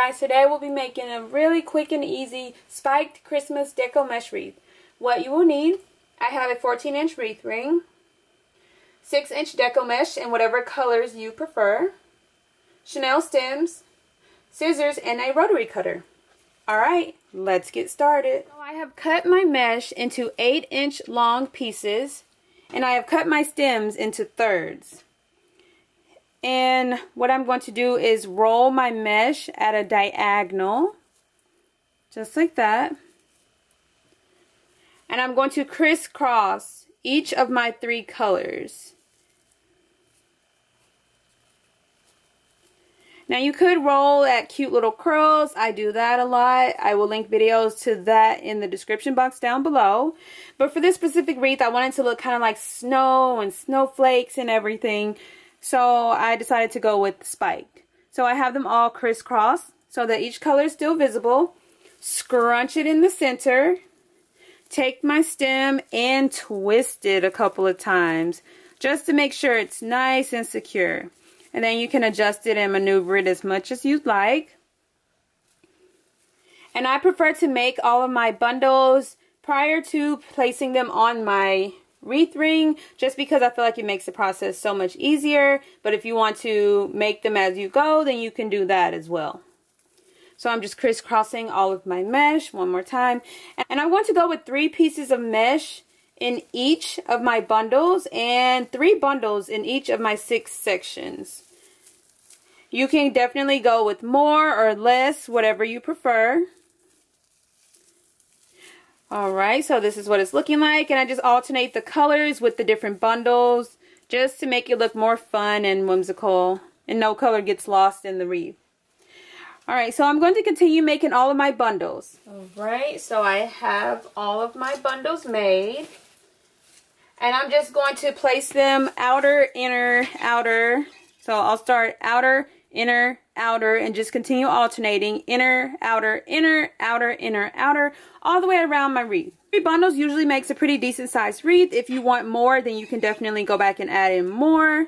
guys, today we'll be making a really quick and easy spiked Christmas deco mesh wreath. What you will need, I have a 14-inch wreath ring, 6-inch deco mesh in whatever colors you prefer, chenille stems, scissors, and a rotary cutter. Alright, let's get started. So I have cut my mesh into 8-inch long pieces, and I have cut my stems into thirds. And what I'm going to do is roll my mesh at a diagonal, just like that. And I'm going to crisscross each of my 3 colors. Now you could roll at cute little curls. I do that a lot. I will link videos to that in the description box down below. But for this specific wreath, I wanted to look kind of like snow and snowflakes and everything. So I decided to go with spike. So I have them all crisscross so that each color is still visible. Scrunch it in the center. Take my stem and twist it a couple of times just to make sure it's nice and secure. And then you can adjust it and maneuver it as much as you'd like. And I prefer to make all of my bundles prior to placing them on my wreath ring, just because I feel like it makes the process so much easier. But if you want to make them as you go, then you can do that as well. So I'm just crisscrossing all of my mesh one more time. And I'm going to go with 3 pieces of mesh in each of my bundles and 3 bundles in each of my 6 sections. You can definitely go with more or less, whatever you prefer. Alright, so this is what it's looking like, and I just alternate the colors with the different bundles just to make it look more fun and whimsical, and no color gets lost in the wreath. Alright, so I'm going to continue making all of my bundles. Alright, so I have all of my bundles made, and I'm just going to place them outer, inner, outer. So I'll start outer, inner, outer, and just continue alternating inner, outer, inner, outer, inner, outer, all the way around my wreath. 3 bundles usually makes a pretty decent sized wreath. If you want more, then you can definitely go back and add in more.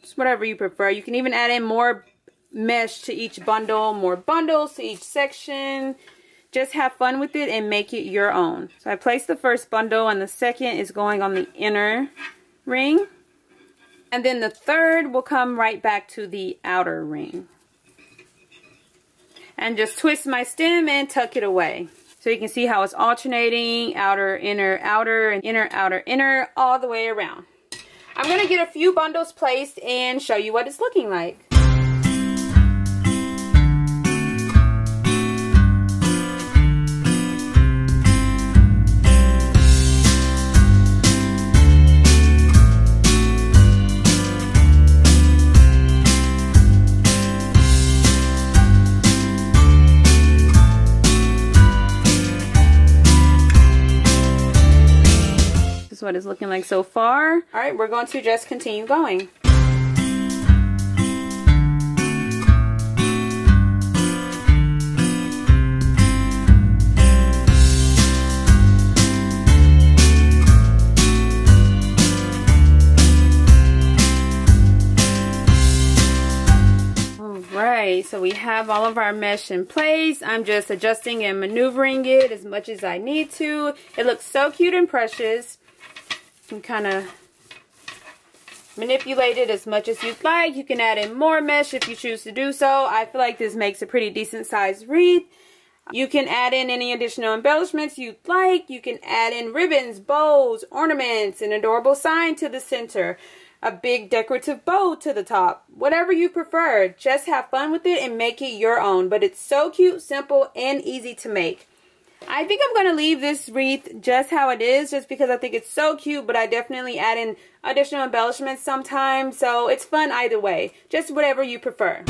Just whatever you prefer. You can even add in more mesh to each bundle, more bundles to each section. Just have fun with it and make it your own. So I placed the first bundle, and the second is going on the inner ring. And then the third will come right back to the outer ring. And just twist my stem and tuck it away. So you can see how it's alternating, outer, and inner, outer, inner, all the way around. I'm going to get a few bundles placed and show you what it's looking like. What it's looking like so far. Alright, we're going to just continue going. Alright, so we have all of our mesh in place. I'm just adjusting and maneuvering it as much as I need to. It looks so cute and precious. You can kind of manipulate it as much as you'd like. You can add in more mesh if you choose to do so. I feel like this makes a pretty decent sized wreath. You can add in any additional embellishments you'd like. You can add in ribbons, bows, ornaments, an adorable sign to the center, a big decorative bow to the top. Whatever you prefer. Just have fun with it and make it your own. But it's so cute, simple, and easy to make. I think I'm going to leave this wreath just how it is, just because I think it's so cute, but I definitely add in additional embellishments sometimes, so it's fun either way. Just whatever you prefer.